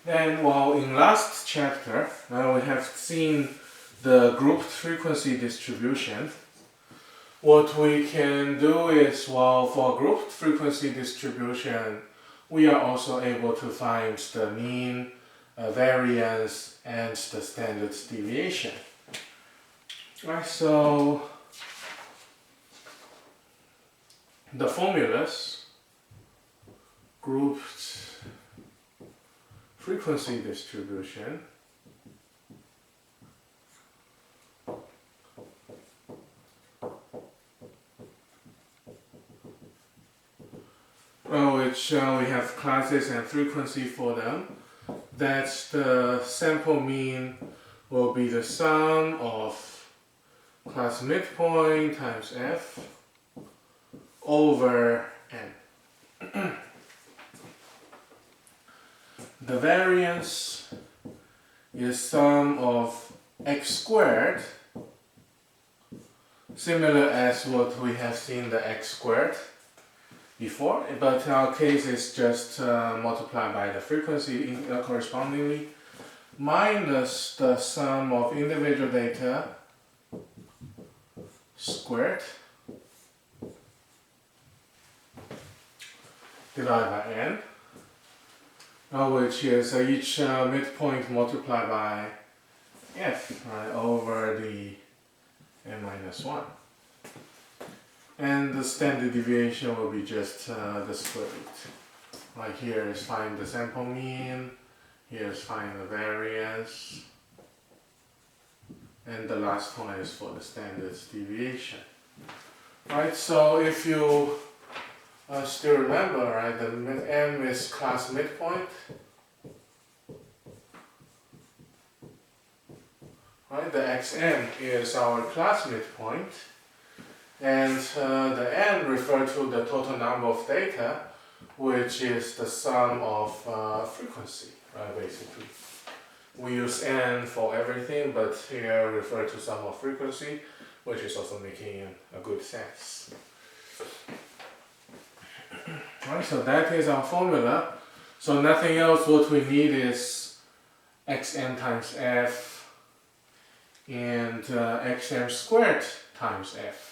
And while in last chapter, we have seen the grouped frequency distribution. What we can do is, well, for grouped frequency distribution, we are also able to find the mean, variance, and the standard deviation. Right, so the formulas, grouped frequency distribution, which we have classes and frequency for them. That the sample mean will be the sum of class midpoint times f over n. The variance is sum of x squared, similar as what we have seen the x squared before, but in our case it's just multiplied by the frequency correspondingly, minus the sum of individual data squared divided by n, which is each midpoint multiplied by f, right, over the n minus 1. And the standard deviation will be just the square root. Right, here is find the sample mean, here is find the variance, and the last one is for the standard deviation. Right, so if you still remember, right, the m is class midpoint. Right, the xm is our class midpoint. And the n refers to the total number of data, which is the sum of frequency, right, basically. We use n for everything, but here refer to sum of frequency, which is also making a good sense. Right, so that is our formula. So nothing else, what we need is xm times f and xm squared times f.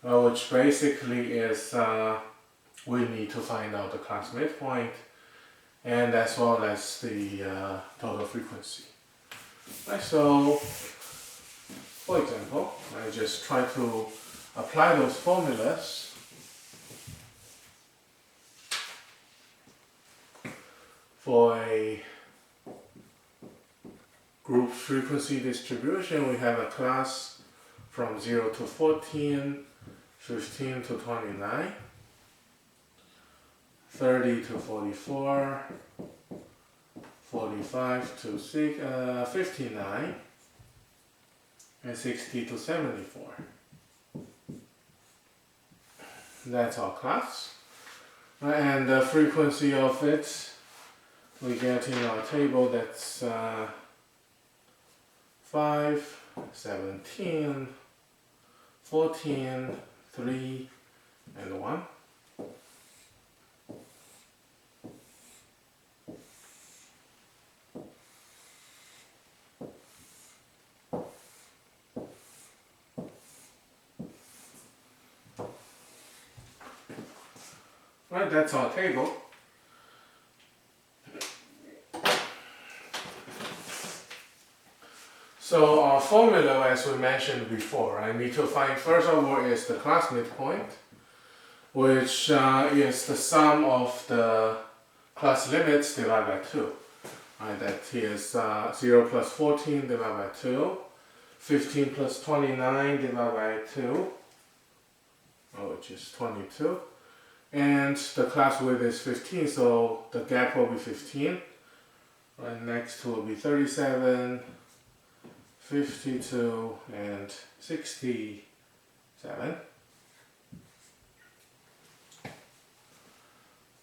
Which basically is we need to find out the class midpoint and as well as the total frequency. Right, so for example, I just try to apply those formulas for a group frequency distribution. We have a class from 0 to 14, 15 to 29, 30 to 44, 45 to 59, and 60 to 74. That's our class. And the frequency of it, we get in our table, that's 5, 17, 14, 3, and 1. Right, that's our table. So our formula, as we mentioned before, I need to find first of all is the class midpoint, which is the sum of the class limits divided by 2. Right, that is 0 plus 14 divided by 2, 15 plus 29 divided by 2, which is 22. And the class width is 15, so the gap will be 15. Right, next will be 37, 52, and 67.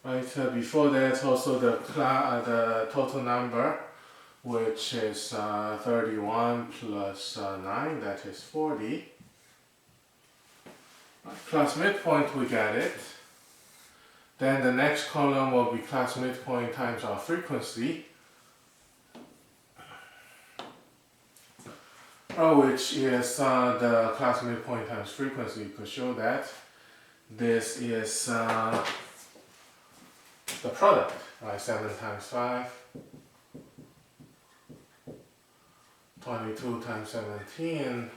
Right, before that also the total number, which is 31 plus 9, that is 40. Right, class midpoint, we got it. Then the next column will be class midpoint times our frequency, which is the class midpoint times frequency. You could show that this is the product, right? 7 times 5, 22 times 17,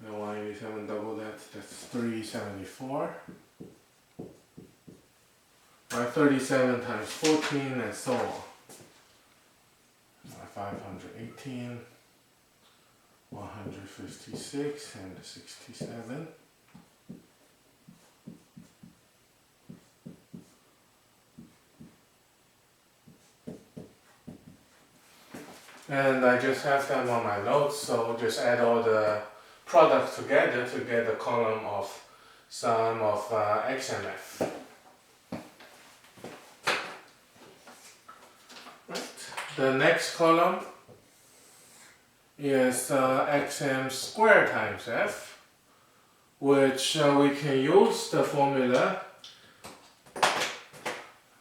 and 187 double that, that's 374. Right, 37 times 14 and so on. 518, 156 and 67. And I just have them on my notes, so just add all the products together to get the column of sum of XMF. Right. The next column is XM squared times F, which we can use the formula.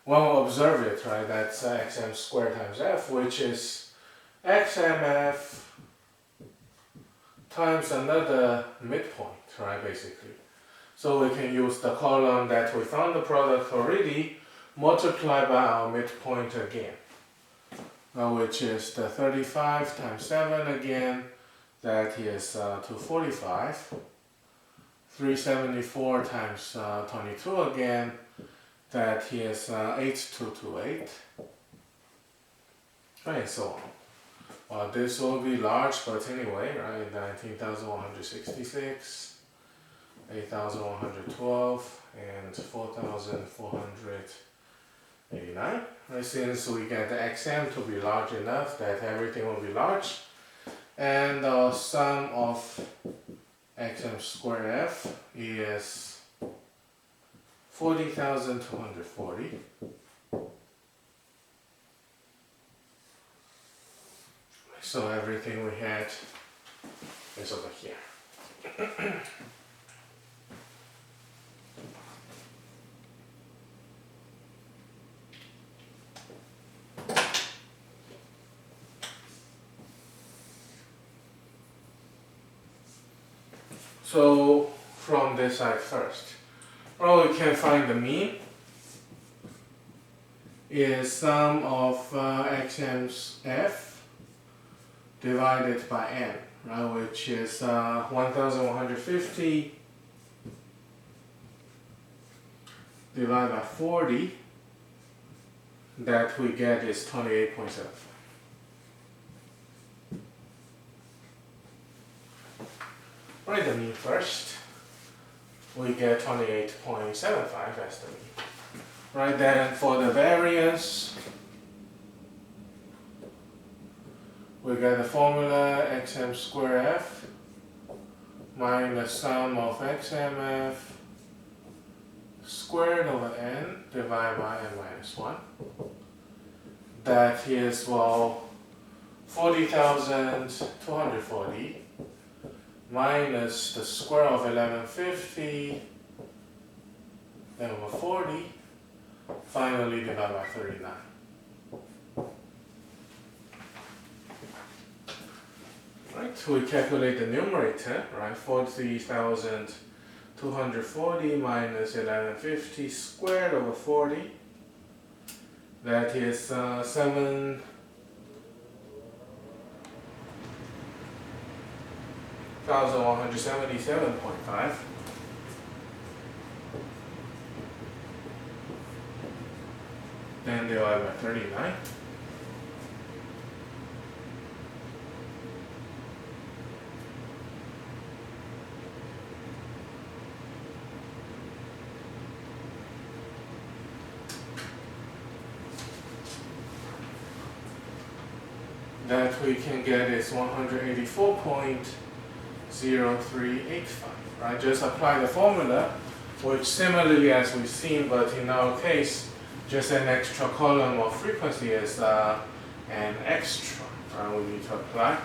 Well, observe it, right? That's XM squared times F, which is XMF times another midpoint, right, basically. So we can use the column that we found the product already, multiply by our midpoint again, which is the 35 times 7 again, that is 245. 374 times 22 again, that is 8228, and so on. Well, this will be large, but anyway, right? 19,166, 8,112, and 4,489. Right? Since we get the XM to be large enough that everything will be large, and the sum of XM squared F is 40,240. So everything we had is over here. So from this side first, well, we can find the mean is sum of XM's F divided by n, right, which is 1,150 divided by 40, that we get is 28.75. Write the mean first. We get 28.75 as the mean. Right, then for the variance, we get the formula XM squared F minus sum of XMF squared over n divided by n minus 1. That is, well, 40,240 minus the square of 1150 over 40, finally divided by 39. Right, we calculate the numerator, right? 40,240 minus 1150 squared over 40. That is 7,177.5. Then divided by 39. That we can get is 184.0385, right? Just apply the formula, which similarly as we've seen, but in our case, just an extra column of frequency is an extra, right? We need to apply.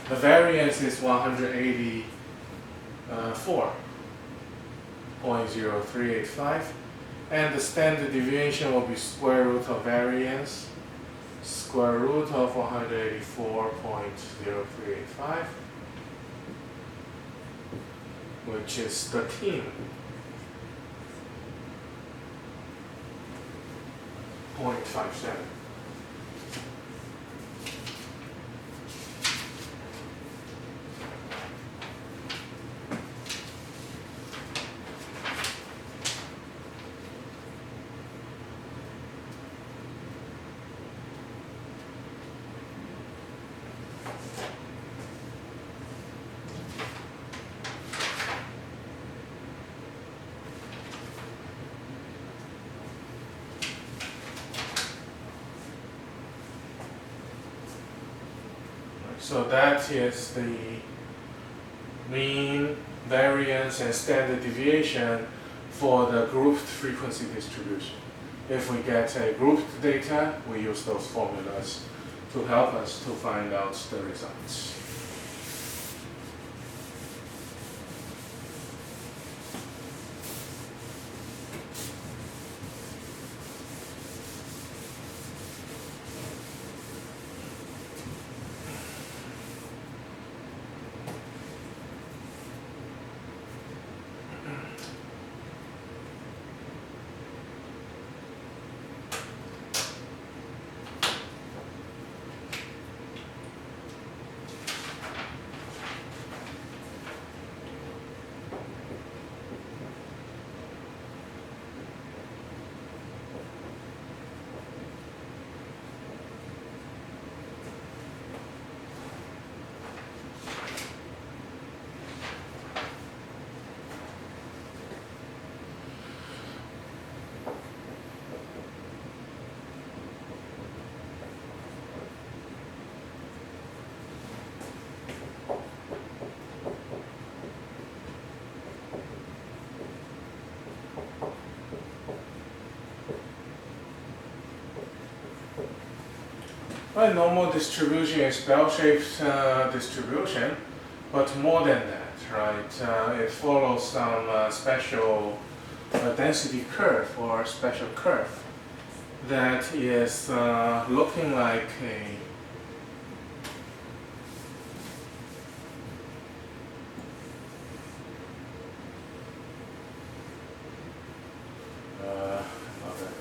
The variance is 184.0385, and the standard deviation will be square root of variance. square root of 184.0385, which is 13.57. So that is the mean, variance, and standard deviation for the grouped frequency distribution. If we get a grouped data, we use those formulas to help us to find out the results. A normal distribution is bell-shaped distribution, but more than that, right? It follows some special density curve or special curve that is looking like a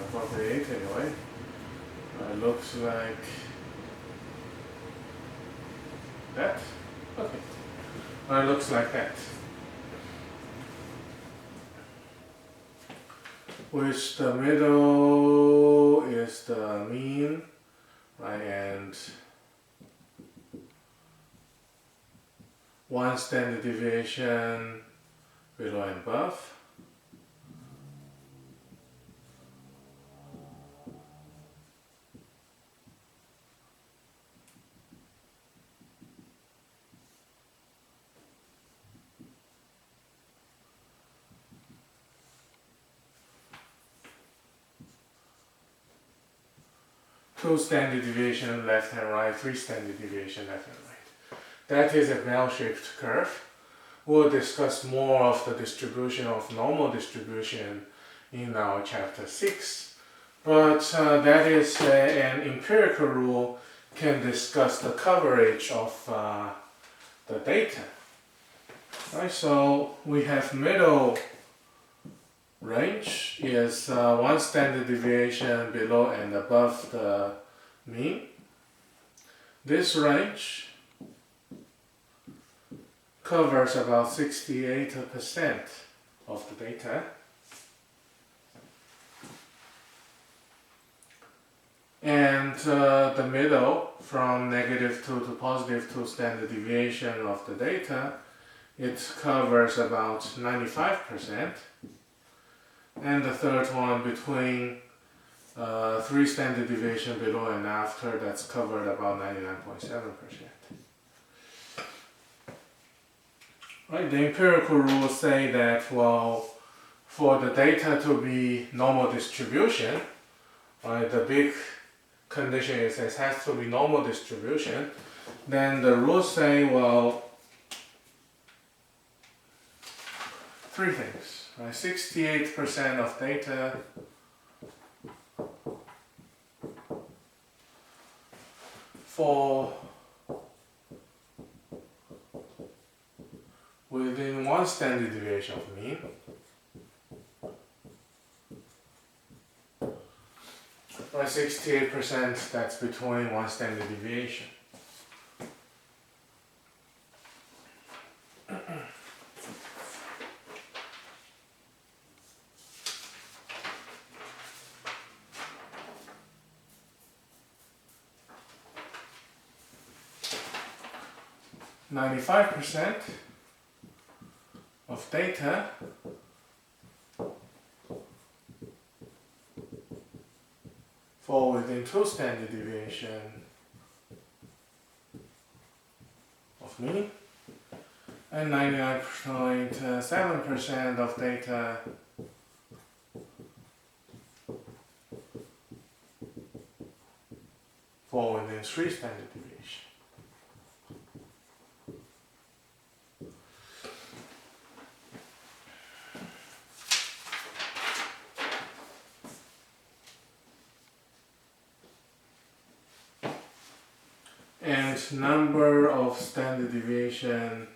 appropriate anyway. Looks like that. Okay. It looks like that. Which the middle is the mean, right? And one standard deviation below and above. Two standard deviation left and right, three standard deviation left and right. That is a bell-shaped curve. We'll discuss more of the distribution of normal distribution in our chapter 6. But that is an empirical rule can discuss the coverage of the data. Right, so we have middle range is one standard deviation below and above the mean. This range covers about 68% of the data. And the middle, from -2 to +2 standard deviation of the data, it covers about 95%. And the third one, between 3 standard deviation below and after, that's covered about 99.7%. Right, the empirical rules say that, well, for the data to be normal distribution, right, the big condition is it has to be normal distribution. Then the rules say, well, 3 things. 68% of data fall within one standard deviation of mean. By 68%, that's between one standard deviation. %, of data fall within two standard deviation of mean, and 99.7% of data fall within three standard deviation. And number of standard deviation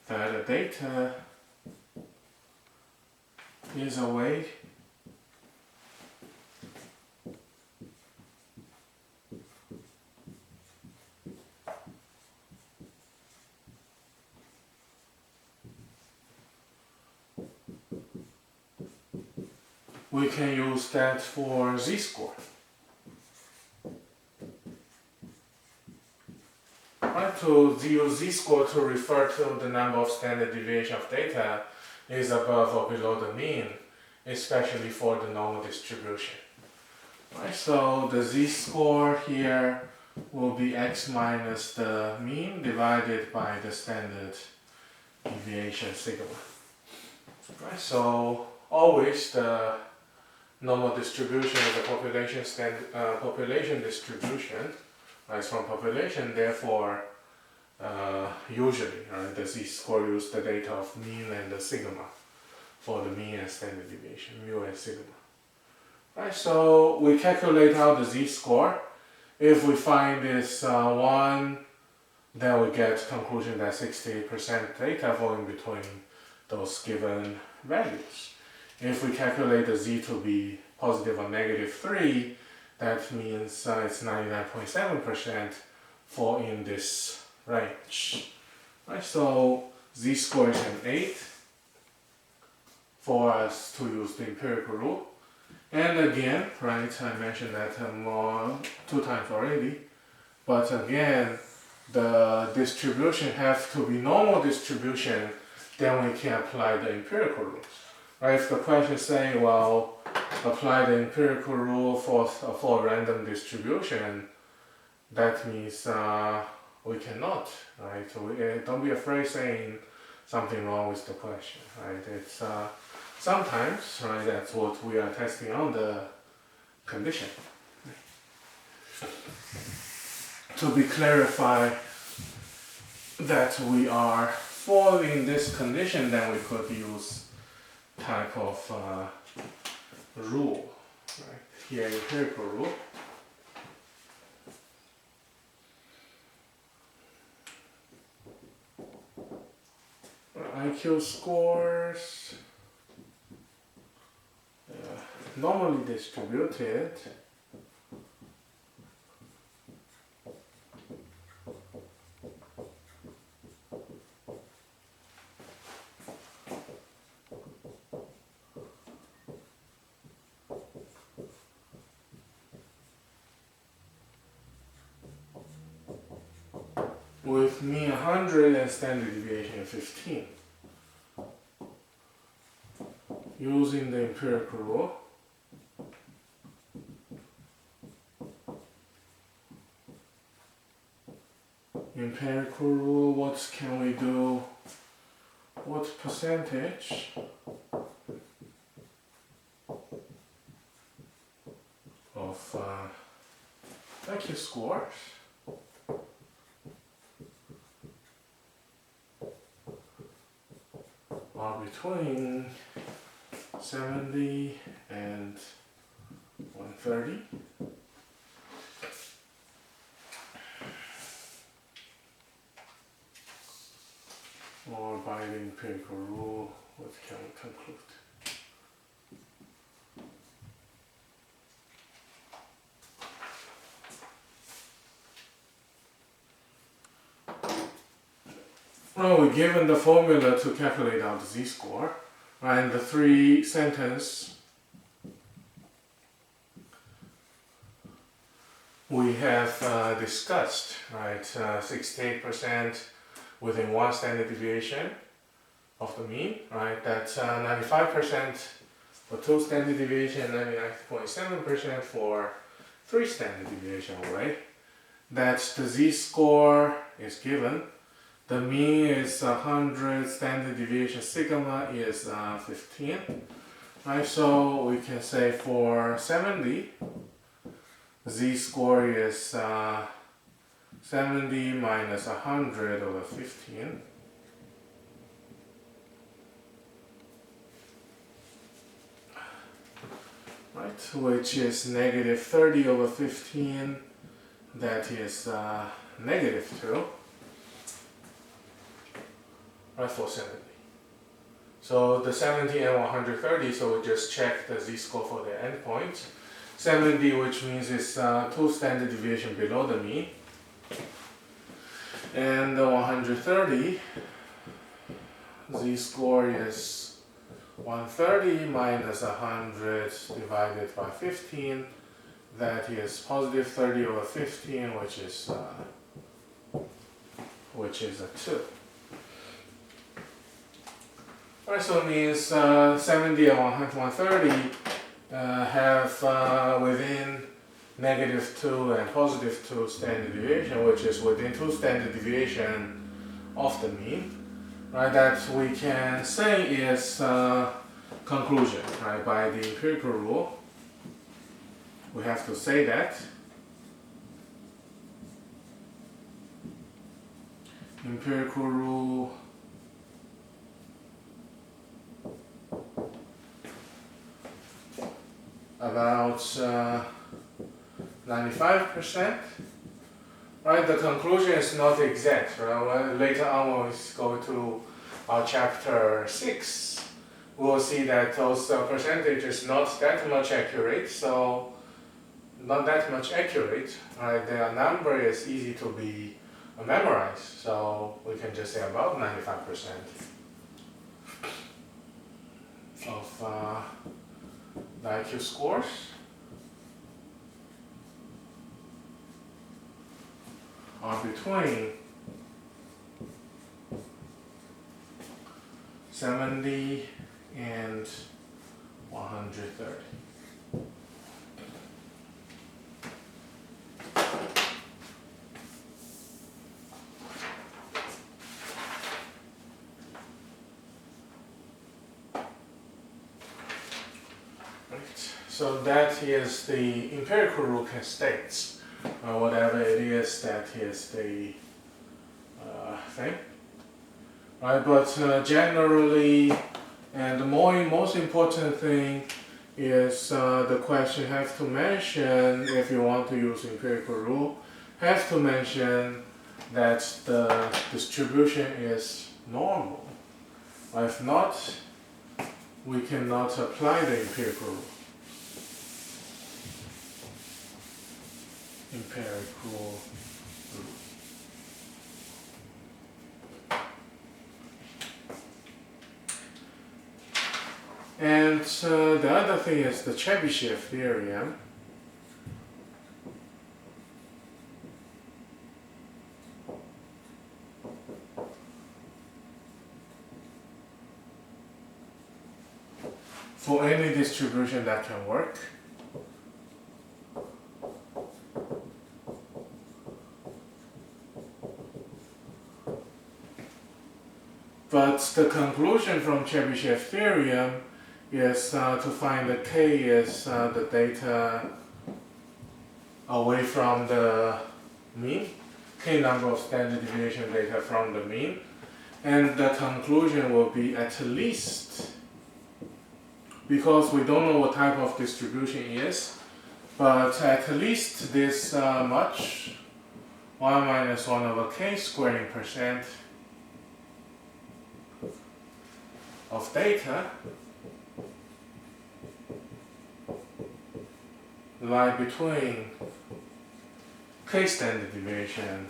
that the data is away we can use that for z-score. Right, to use z-score to refer to the number of standard deviation of data is above or below the mean, especially for the normal distribution. Right, so the z-score here will be x minus the mean divided by the standard deviation sigma. Right, so always the normal distribution of the population distribution, right, from population, therefore usually, right, the z-score use the data of mean and the sigma for the mean and standard deviation, mu and sigma. Right, so we calculate out the z-score. If we find this 1, then we get conclusion that 68% data falling between those given values. If we calculate the z to be positive or negative 3, that means it's 99.7% fall in this range. Right, so z-score is an 8 for us to use the empirical rule. And again, right, I mentioned that 2 times already, but again, the distribution has to be normal distribution, then we can apply the empirical rules. Right, if the question is saying, well, apply the empirical rule for a random distribution, that means we cannot, right? So don't be afraid saying something wrong with the question, right? It's sometimes, right, that's what we are testing on the condition. To be clarified that we are following this condition, then we could use type of rule, right? Here empirical rule. IQ scores normally distributed. With mean 100 and standard deviation 15. Using the empirical rule, what can we do? What percentage of IQ scores are between 70 and 130. Or by the empirical rule, what can we conclude? Well, we're given the formula to calculate out the z-score, and the three sentence we have discussed, right? 68% within one standard deviation of the mean, right? That's 95% for two standard deviation, 99.7% for three standard deviation away. That's the z-score is given. The mean is 100, standard deviation sigma is 15. Right, so we can say for 70, z-score is 70 minus 100 over 15. Right, which is negative 30 over 15. That is negative 2. Right, for 70. So the 70 and 130, so we just check the z-score for the endpoint. 70, which means it's 2 standard deviation below the mean. And the 130, z-score is 130 minus 100 divided by 15. That is positive 30 over 15, which is a 2. Right, so it means 70 and 130 have within negative 2 and positive 2 standard deviation, which is within 2 standard deviation of the mean. Right, that we can say is conclusion, right, by the empirical rule. We have to say that empirical rule about 95%. Right, the conclusion is not exact. Right? Later on, when we go to our chapter 6, we'll see that those percentages not that much accurate. So, not that much accurate. Right, their number is easy to be memorized. So we can just say about 95% of the IQ scores. Are between 70 and 130. So that is the empirical rule states. Whatever it is, that is the thing. Right, but generally, and the most important thing is the question have to mention, if you want to use empirical rule, have to mention that the distribution is normal. If not, we cannot apply the empirical rule. Empirical rule. And the other thing is the Chebyshev theorem. For any distribution that can work. But the conclusion from Chebyshev theorem is to find the k is the data away from the mean, k number of standard deviation data from the mean, and the conclusion will be at least, because we don't know what type of distribution is, but at least this much, 1 minus 1 over k squaring percent of data lie between k standard deviation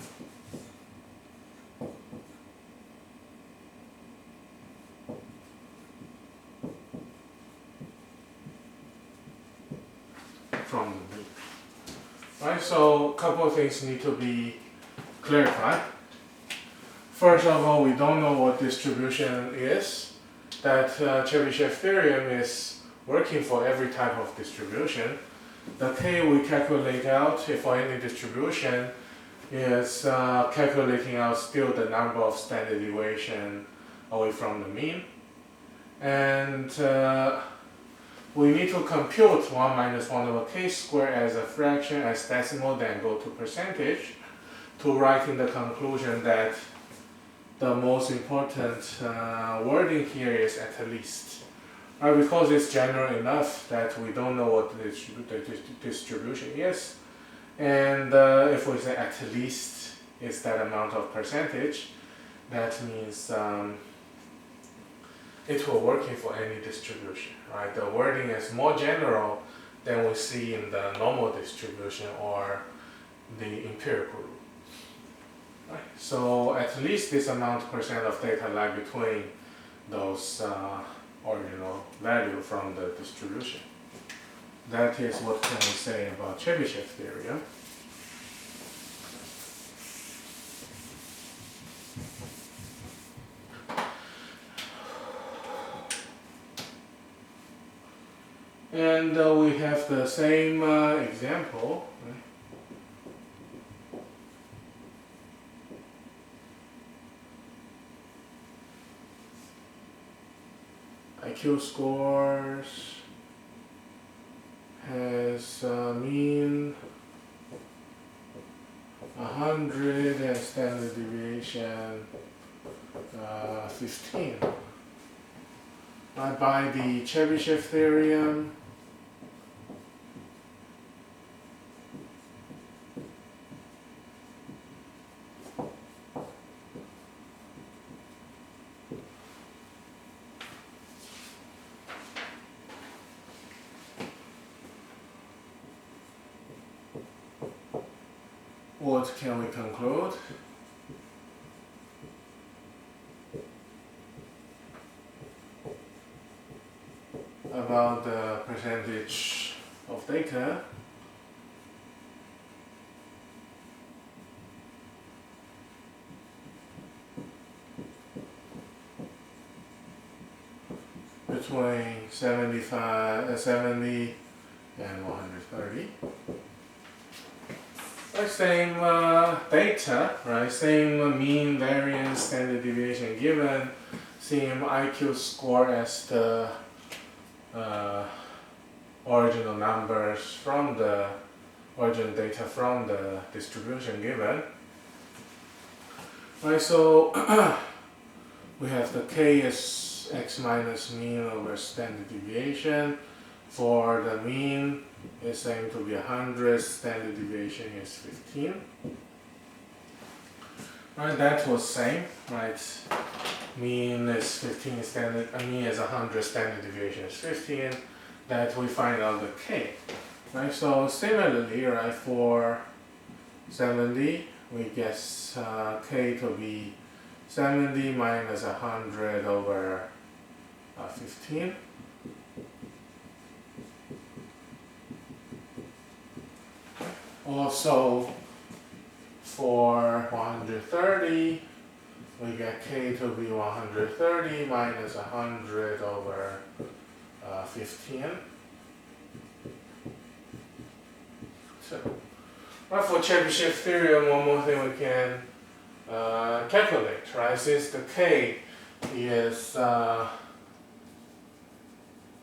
from the mean. Right, so a couple of things need to be clarified. First of all, we don't know what distribution is. That Chebyshev theorem is working for every type of distribution. The k we calculate out for any distribution is calculating out still the number of standard deviation away from the mean. And we need to compute 1 minus 1 over k squared as a fraction, as decimal, then go to percentage to write in the conclusion that the most important wording here is at least. Right, because it's general enough that we don't know what the distribution is. And if we say at least is that amount of percentage, that means it will working for any distribution. Right? The wording is more general than we see in the normal distribution or the empirical rule. Right. So at least this amount percent of data lie between those original value from the distribution. That is what can we say about Chebyshev theorem. And we have the same example. Right? IQ scores has mean 100 and standard deviation 15. By the Chebyshev theorem, what can we conclude? About the percentage of data between 70 and 130. Right, same data, right? Same mean, variance, standard deviation given, same IQ score as the original numbers from the origin data from the distribution given. Right, so we have the k is x minus mean over standard deviation. For the mean, it's aimed to be 100, standard deviation is 15. Right, that was same, right? Mean is 15, mean is 100, standard deviation is 15. That we find out the k. Right, so similarly, right, for 70, we guess k to be 70 minus 100 over 15. Also, for 130, we get k to be 130 minus 100 over 15. So, right, for Chebyshev theorem, one more thing we can calculate, right? Since the k is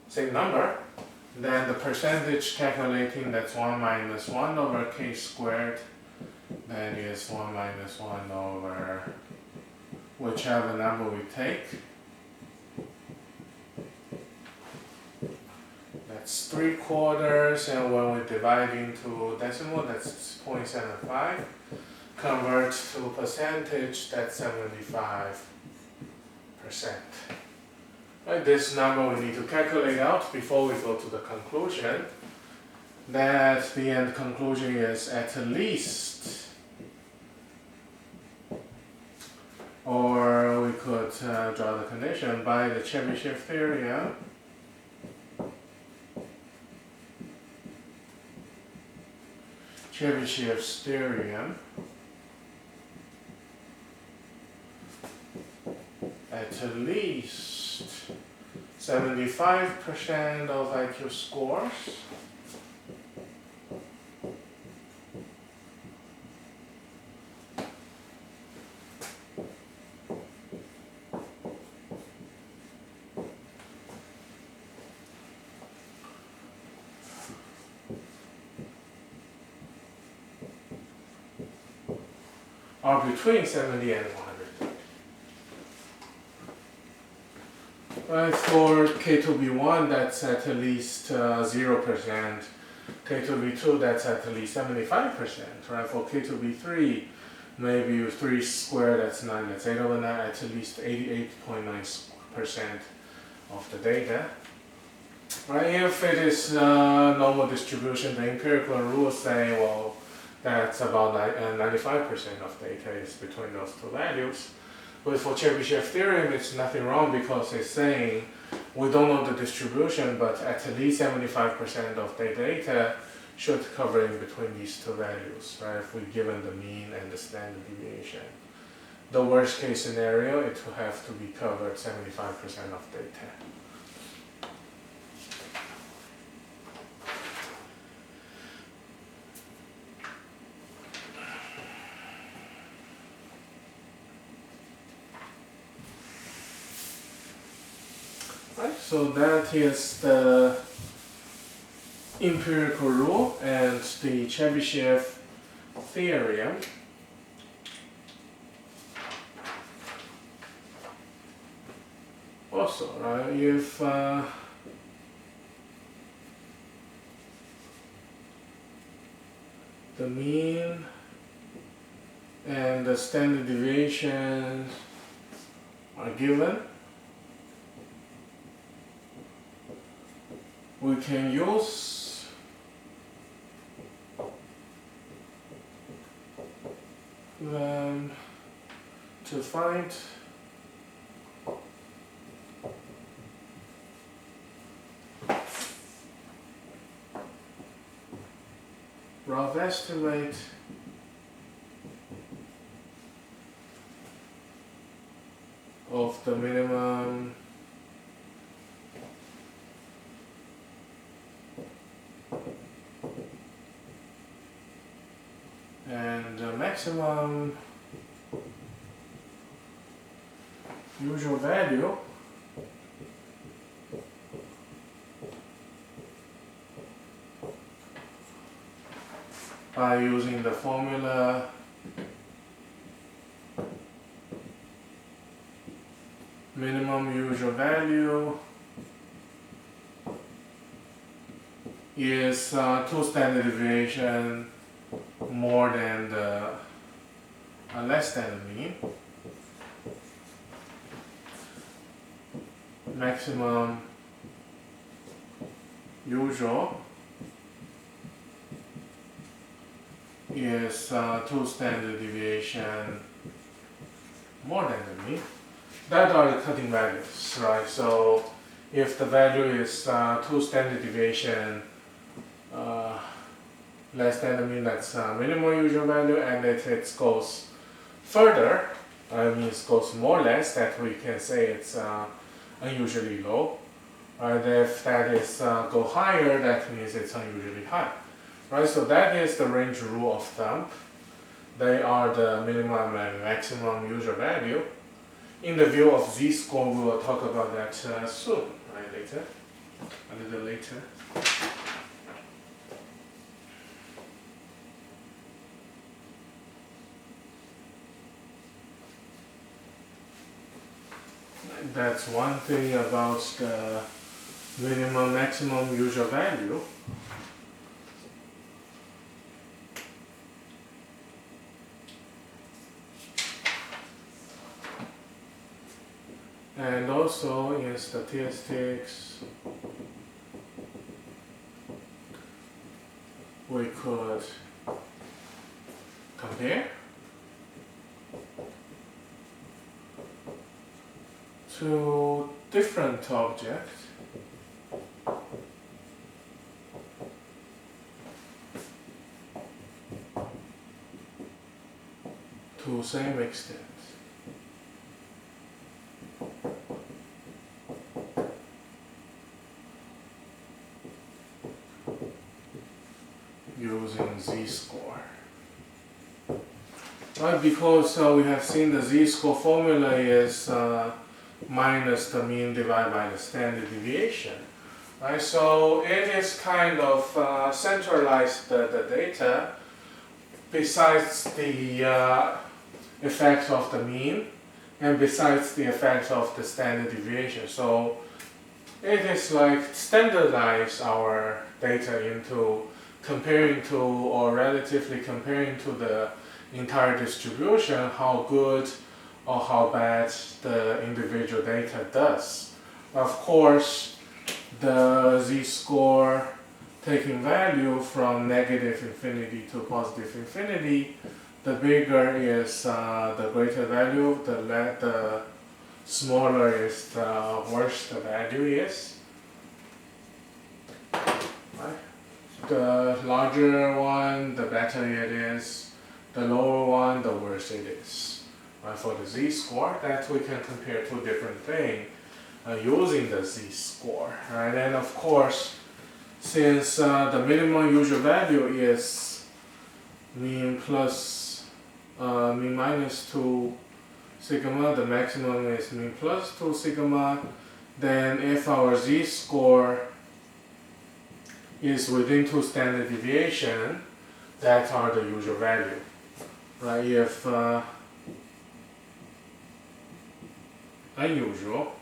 same number, then the percentage calculating, that's 1 minus 1 over k squared, that is 1 minus 1 over whichever number we take. That's 3/4, and when we divide into decimal, that's 0.75. Convert to percentage, that's 75%. Right, this number we need to calculate out before we go to the conclusion. That the end conclusion is at least, or we could draw the condition by the Chebyshev theorem. Chebyshev's theorem at least 75% of IQ scores are between 70 and 100. Right, for K2B1, that's at least 0%. K2B2, that's at least 75%. Right, for K2B3, maybe 3 squared, that's 9, that's 8 over 9, at least 88.9% of the data. Right, if it is normal distribution, the empirical rule say, well, that's about 95% of data is between those two values. But for Chebyshev theorem, it's nothing wrong because it's saying we don't know the distribution, but at least 75% of the data should cover in between these two values, right? If we're given the mean and the standard deviation. The worst case scenario, it will have to be covered 75% of data. Right, so that is the empirical rule and the Chebyshev theorem. Also, right, if the mean and the standard deviation are given, we can use them to find rough estimate of the minimum and the maximum usual value by using the formula minimum usual value is 2 standard deviation more than the less than the mean. Maximum usual is 2 standard deviation more than the mean. That are the cutting values, right? So if the value is 2 standard deviation less than the mean, that's minimum usual value, and if it goes further, means goes more or less, that we can say it's unusually low. Right? If that is go higher, that means it's unusually high. Right? So that is the range rule of thumb. They are the minimum and maximum usual value. In the view of z-score, we will talk about that soon, right? Later, a little later. That's one thing about the minimum maximum usual value. And also in statistics, we could compare two different objects to same extent. Using z-score. Right, because we have seen the z-score formula is minus the mean divided by the standard deviation. Right, so it is kind of centralized the data besides the effect of the mean and besides the effect of the standard deviation. So it is like standardize our data into comparing to or relatively comparing to the entire distribution, how good or how bad the individual data does. Of course, the z-score taking value from negative infinity to positive infinity, the bigger is the greater value, the smaller is the worse the value is. Right? The larger one, the better it is. The lower one, the worse it is. Right? For the z-score, that we can compare two different things using the z-score. Right? And of course, since the minimum usual value is mean plus mean minus 2 sigma, the maximum is mean plus 2 sigma, then if our z-score is within 2 standard deviation, that are the usual value. Right? If unusual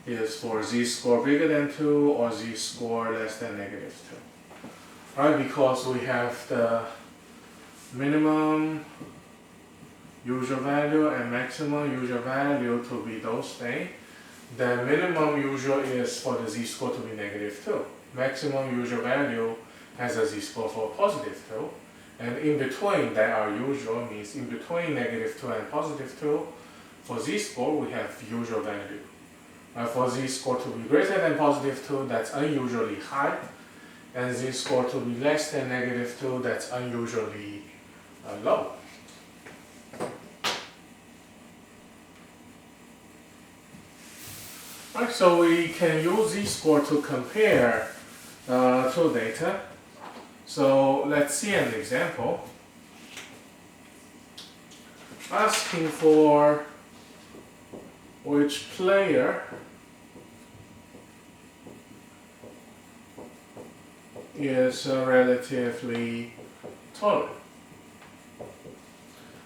is for z-score bigger than 2 or z-score less than negative 2. Right? Because we have the minimum usual value and maximum usual value to be those things. The minimum usual is for the z-score to be negative 2. Maximum usual value has a z-score for positive 2. And in between that are usual, means in between negative 2 and positive 2, for z-score we have usual value. For z-score to be greater than positive 2, that's unusually high. And z-score to be less than negative 2, that's unusually low. Right, so we can use z-score to compare two data. So let's see an example. Asking for which player is relatively taller.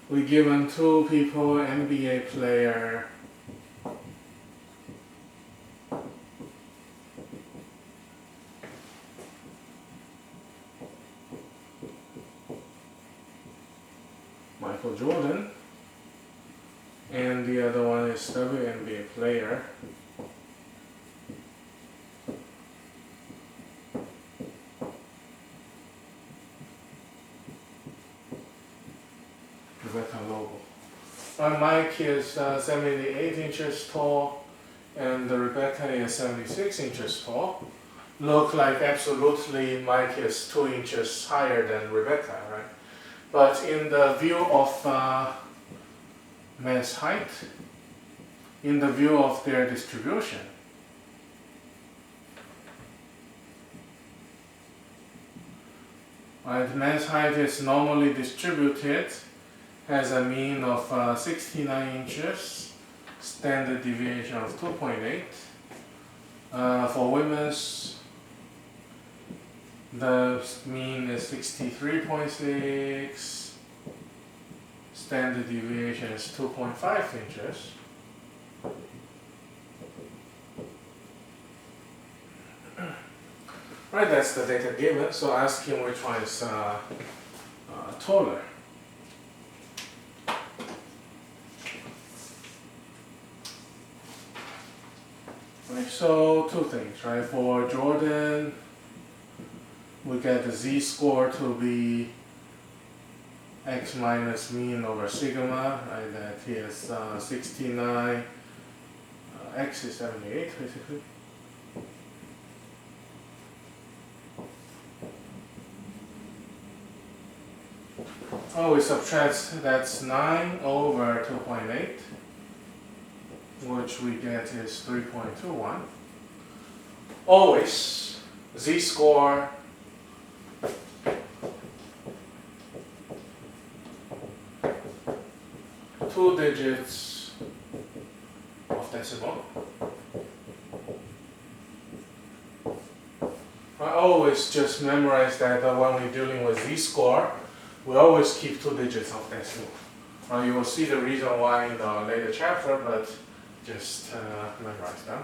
We given two people, NBA player Michael Jordan, and the other one is WNBA player Rebecca Lobo. Mike is 78 inches tall and Rebecca is 76 inches tall. Look like absolutely Mike is 2 inches higher than Rebecca, right? But in the view of mass height, in the view of their distribution, right, mass height is normally distributed, has a mean of 69 inches, standard deviation of 2.8. For women's, the mean is 63.6, standard deviation is 2.5 inches. Right, that's the data given. So ask him which one is taller. Right, so two things, right? For Jordan, we get the z-score to be x minus mean over sigma, right? That is 69, x is 78 basically. Oh, we subtract, that's 9 over 2.8, which we get is 3.21. Always z-score two digits of decimal. I always just memorize that when we're dealing with z-score, we always keep two digits of decimal. You will see the reason why in the later chapter, but just memorize them.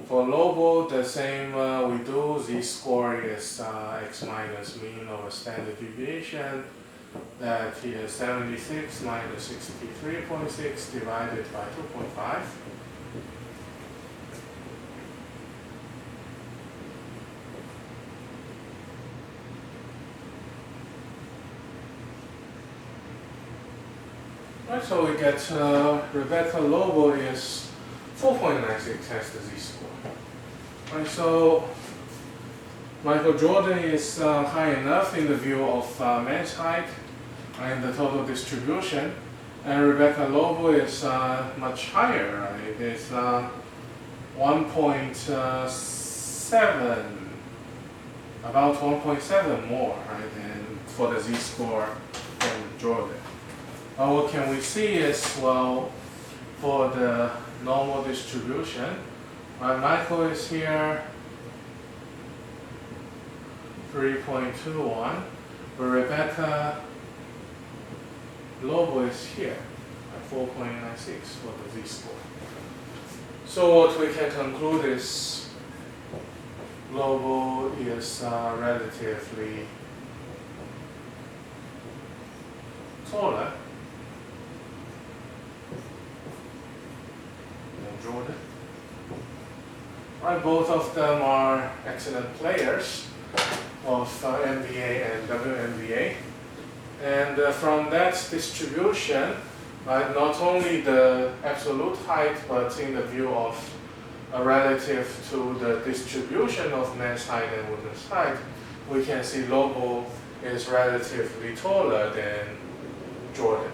For Lobo, the same we do. Z-score is x minus mean over standard deviation. That is 76 minus 63.6 divided by 2.5. Right, so we get Rebecca Lobo is 4.96 as the z-score. Right, so Michael Jordan is high enough in the view of man's height and the total distribution, and Rebecca Lobo is much higher. Right? It is 1.7, about 1.7 more, right, than for the z-score than Jordan. What can we see is, well, for the normal distribution, right, Michael is here 3.21, but Rebecca Lobo is here at 4.96 for the z-score. So what we can conclude is Lobo is relatively taller than Jordan. Right, both of them are excellent players of NBA and WNBA. And from that distribution, right, not only the absolute height, but in the view of relative to the distribution of men's height and women's height, we can see Lobo is relatively taller than Jordan.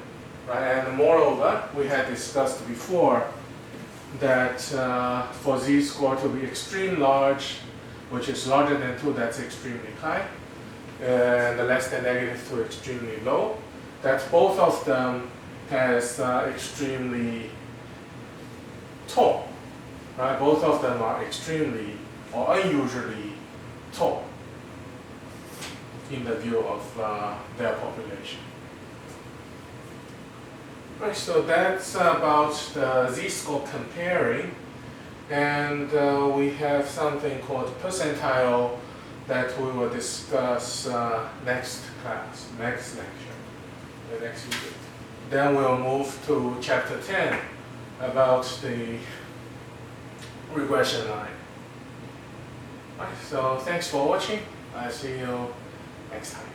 Right? And moreover, we had discussed before that for z-score to be extremely large, which is larger than 2, that's extremely high, and the less than -2 extremely low, that both of them has extremely tall. Right? Both of them are extremely or unusually tall in the view of their population. Right, so that's about the z-score comparing, and we have something called percentile that we will discuss next class, next lecture, the next unit. Then we'll move to chapter 10 about the regression line. Right, so thanks for watching. I'll see you next time.